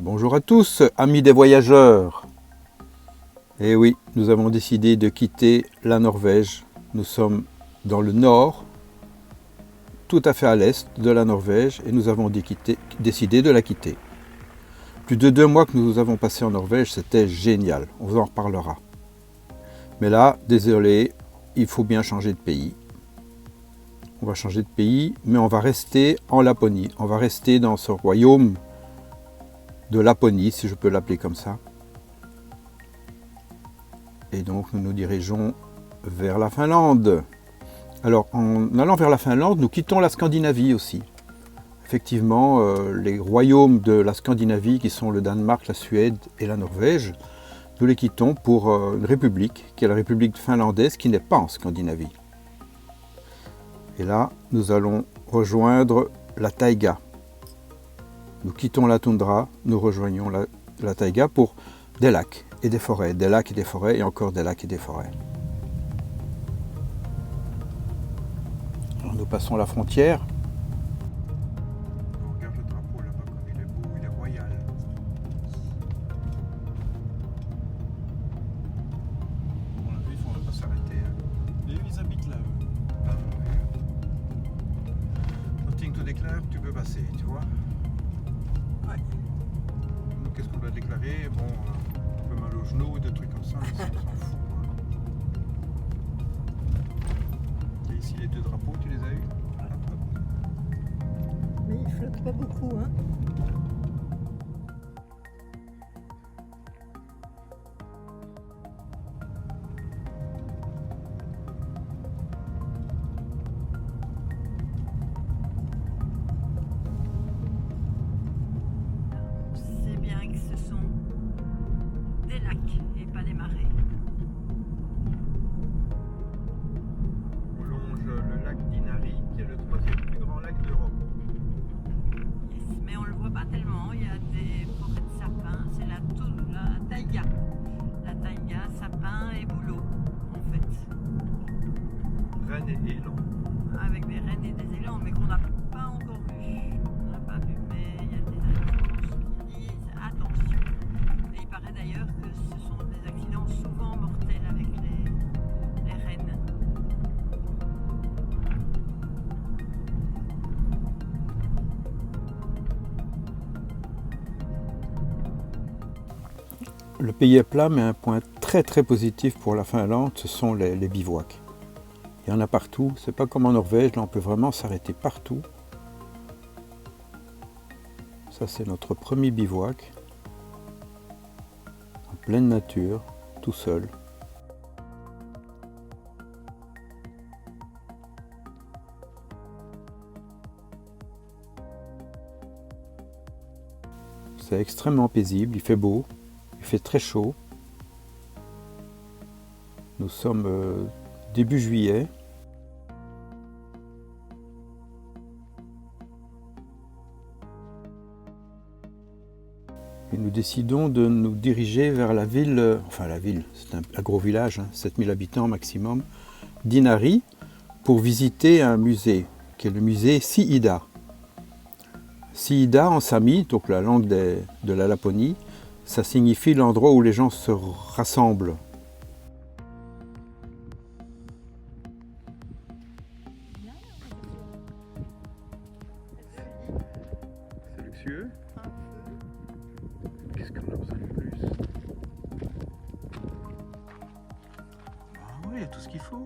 Bonjour à tous, amis des voyageurs. Et oui, nous avons décidé de quitter la Norvège. Nous sommes dans le nord, tout à fait à l'est de la Norvège, et nous avons décidé de la quitter. Plus de 2 mois que nous avons passé en Norvège, c'était génial, on vous en reparlera. Mais là, désolé, il faut bien changer de pays. On va changer de pays, mais on va rester en Laponie. On va rester dans ce royaume de Laponie, si je peux l'appeler comme ça. Et donc nous nous dirigeons vers la Finlande. Alors en allant vers la Finlande, nous quittons la Scandinavie aussi. Effectivement, les royaumes de la Scandinavie, qui sont le Danemark, la Suède et la Norvège, nous les quittons pour une république, qui est la République finlandaise, qui n'est pas en Scandinavie. Et là, nous allons rejoindre la taïga. Nous quittons la toundra, nous rejoignons la taïga pour des lacs et des forêts, et encore des lacs et des forêts. Alors nous passons la frontière. On regarde le drapeau là-bas comme il est beau, il est royal. On l'a vu, il ne faut même pas s'arrêter. Et ils habitent là. Ah, oui. Quand tu déclares, tu peux passer, tu vois. Ouais. Nous, qu'est-ce qu'on doit déclarer? Bon, un peu mal au genou, des trucs comme ça, mais ça, on s'en fout. Et ici, les 2 drapeaux, tu les as eus? Mais ils flottent pas beaucoup, hein. C'est bien que ce sont des lacs et pas des marées. On longe le lac d'Inari, qui est le 3e plus grand lac d'Europe. Yes, mais on le voit pas tellement. Il y a des forêts de sapins. C'est la taïga. La taïga, sapin et bouleau, en fait. Rennes et élan. Avec des rennes et des élans, mais qu'on n'a pas encore vu. On n'a pas vu, mais il y a des annonces qui disent attention. Et il paraît d'ailleurs que ce sont des accidents souvent mortels avec les rennes. Le pays est plat, mais un point très positif pour la Finlande, ce sont les bivouacs. Il y en a partout, c'est pas comme en Norvège, là on peut vraiment s'arrêter partout. Ça c'est notre premier bivouac, en pleine nature, tout seul. C'est extrêmement paisible, il fait beau, il fait très chaud. Nous sommes début juillet. Et nous décidons de nous diriger vers la ville, c'est un gros village, 7000 habitants maximum, d'Inari, pour visiter un musée, qui est le musée Siida. Siida en sami, donc la langue de la Laponie, ça signifie l'endroit où les gens se rassemblent. C'est luxueux. Qu'est-ce qu'on a besoin de plus? Ah oui, il y a tout ce qu'il faut.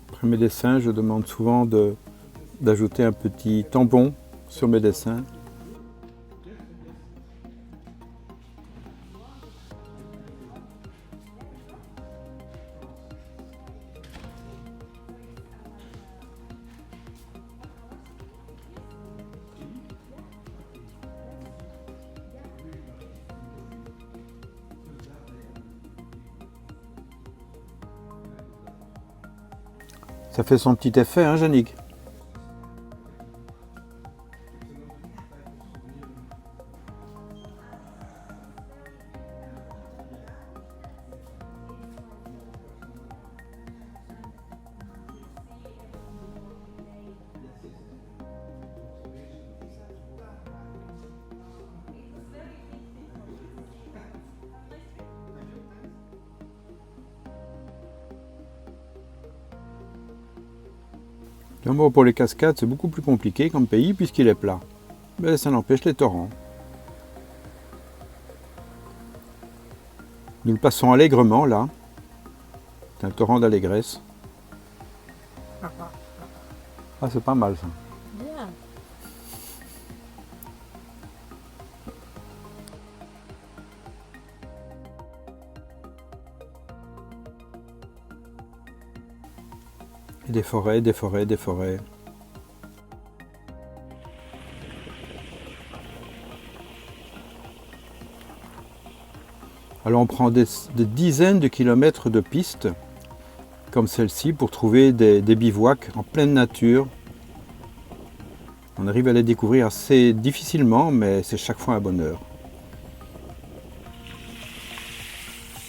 Après mes dessins, je demande souvent d'ajouter un petit tampon sur mes dessins. Ça fait son petit effet, hein, Yannick? Bon, pour les cascades, c'est beaucoup plus compliqué comme pays puisqu'il est plat. Mais ça n'empêche les torrents. Nous le passons allègrement là. C'est un torrent d'allégresse. Ah, c'est pas mal ça. Bien. Et des forêts, des forêts, des forêts. Alors on prend des dizaines de kilomètres de pistes, comme celle-ci, pour trouver des bivouacs en pleine nature. On arrive à les découvrir assez difficilement, mais c'est chaque fois un bonheur.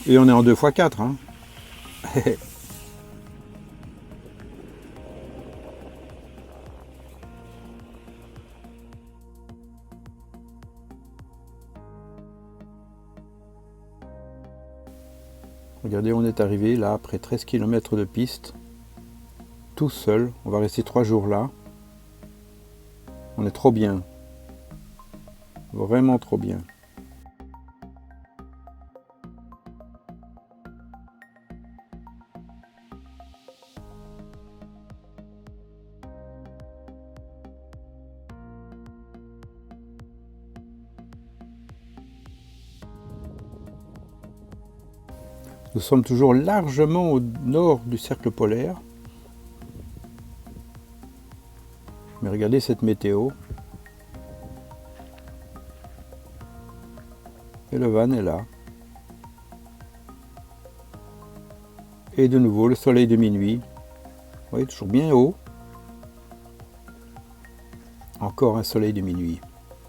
Et on est en 2x4, hein. Regardez, on est arrivé là après 13 km de piste, tout seul. On va rester 3 jours là. On est trop bien. Vraiment trop bien. Nous sommes toujours largement au nord du cercle polaire. Mais regardez cette météo. Et le van est là. Et de nouveau le soleil de minuit. Vous voyez, toujours bien haut. Encore un soleil de minuit.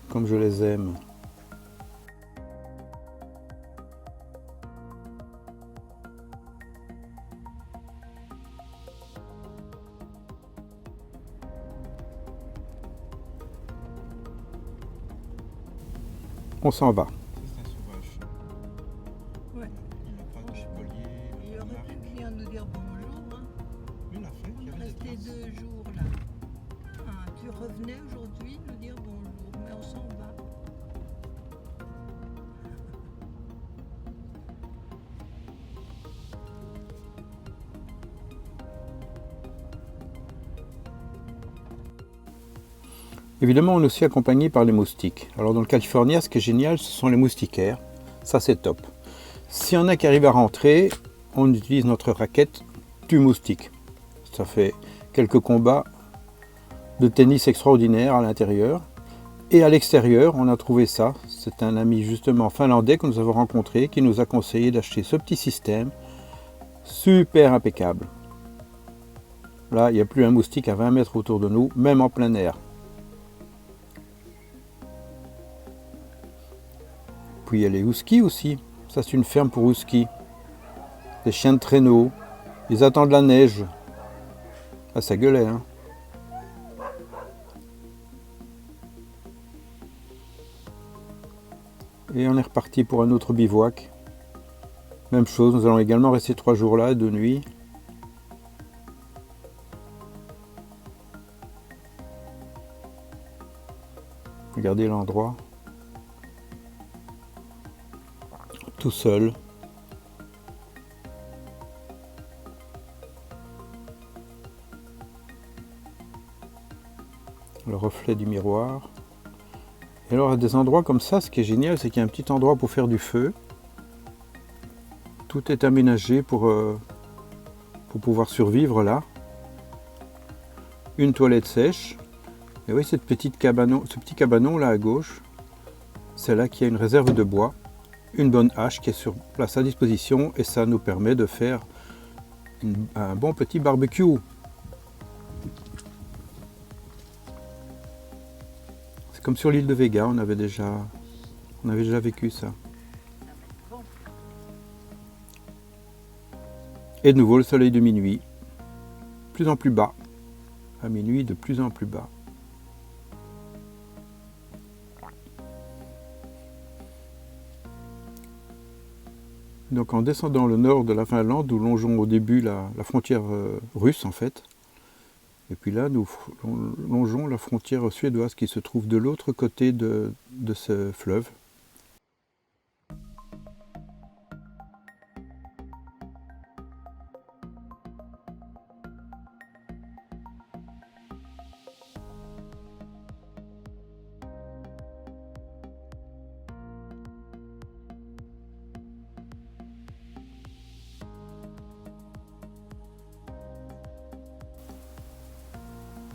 Comme je les aime. On s'en va. C'est un sauvage. Ouais. Il n'a pas de chipollier. Il aurait pu venir nous dire bonjour. Hein. Il a fait. Il y On avait est des resté traces. 2 jours là. Ah, tu revenais aujourd'hui nous dire bonjour, mais on s'en va. Évidemment, on est aussi accompagné par les moustiques. Alors dans le California, ce qui est génial, ce sont les moustiquaires. Ça, c'est top. S'il y en a qui arrivent à rentrer, on utilise notre raquette tue moustique. Ça fait quelques combats de tennis extraordinaires à l'intérieur. Et à l'extérieur, on a trouvé ça. C'est un ami justement finlandais que nous avons rencontré qui nous a conseillé d'acheter ce petit système. Super impeccable. Là, il n'y a plus un moustique à 20 mètres autour de nous, même en plein air. Puis il y a les huskies aussi. Ça, c'est une ferme pour huskies. Des chiens de traîneau. Ils attendent la neige. Ah, ça gueulait, hein. Et on est reparti pour un autre bivouac. Même chose, nous allons également rester 3 jours là, 2 nuits. Regardez l'endroit. Tout seul. Le reflet du miroir. Et alors à des endroits comme ça, ce qui est génial, c'est qu'il y a un petit endroit pour faire du feu. Tout est aménagé pour pouvoir survivre là. Une toilette sèche. Et oui, ce petit cabanon là à gauche, c'est là qu'il y a une réserve de bois. Une bonne hache qui est sur place à disposition et ça nous permet de faire un bon petit barbecue. Comme sur l'île de Vega, on avait déjà vécu ça. Bon, Et de nouveau le soleil de minuit, de plus en plus bas. À minuit, de plus en plus bas. Donc en descendant le nord de la Finlande, nous longeons au début la frontière russe en fait. Et puis là, nous longeons la frontière suédoise qui se trouve de l'autre côté de ce fleuve.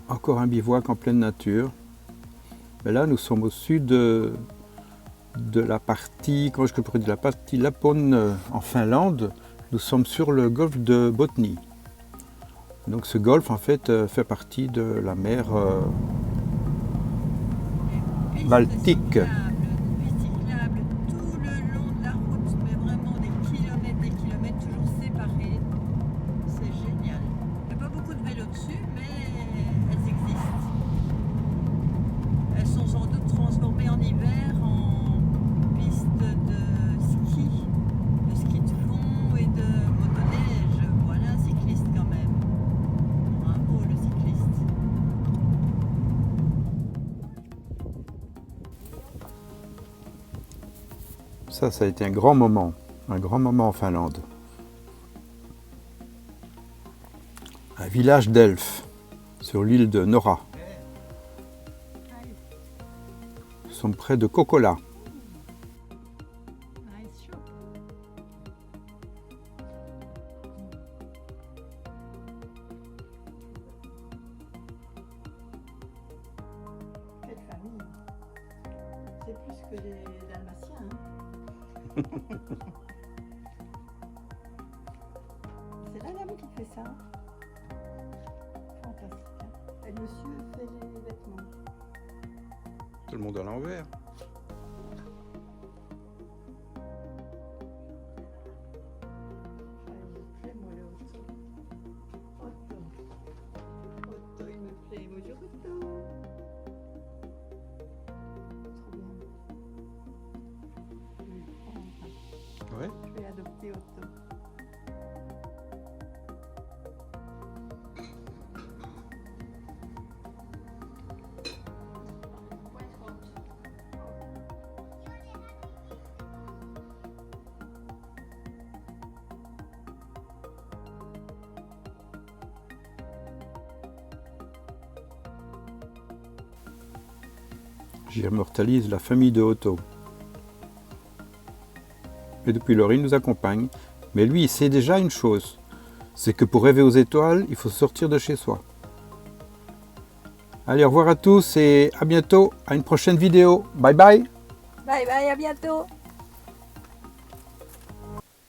Encore un bivouac en pleine nature. Mais là, nous sommes au sud de la partie, comment je pourrais dire, la partie Lapone en Finlande. Nous sommes sur le golfe de Botnie. Donc ce golfe, en fait, fait partie de la mer pistes Baltique. cyclables tout le long de la route, mais vraiment des kilomètres toujours séparés. C'est génial. Il n'y a pas beaucoup de vélos dessus, mais elles existent. Elles sont sans doute transformées en hiver en pistes de ski de fond et de motoneige. Voilà un cycliste quand même. Bravo le cycliste. Ça a été un grand moment en Finlande. Un village d'elfes sur l'île de Nora. Nous sommes près de Kokkola. Nice shot. Quelle famille. C'est plus que les Dalmatiens. C'est la dame qui fait ça. Fantastique. Et le monsieur fait les vêtements. Tout le monde à l'envers. Ah, il me plaît, moi, le Otto. Otto, il me plaît. Bonjour, Otto. Trop bien. Je vais le prendre. Ouais. Je vais adopter Otto. J'immortalise la famille de Otto. Et depuis lors, il nous accompagne. Mais lui, il sait déjà une chose. C'est que pour rêver aux étoiles, il faut sortir de chez soi. Allez, au revoir à tous et à bientôt à une prochaine vidéo. Bye bye. Bye bye, à bientôt.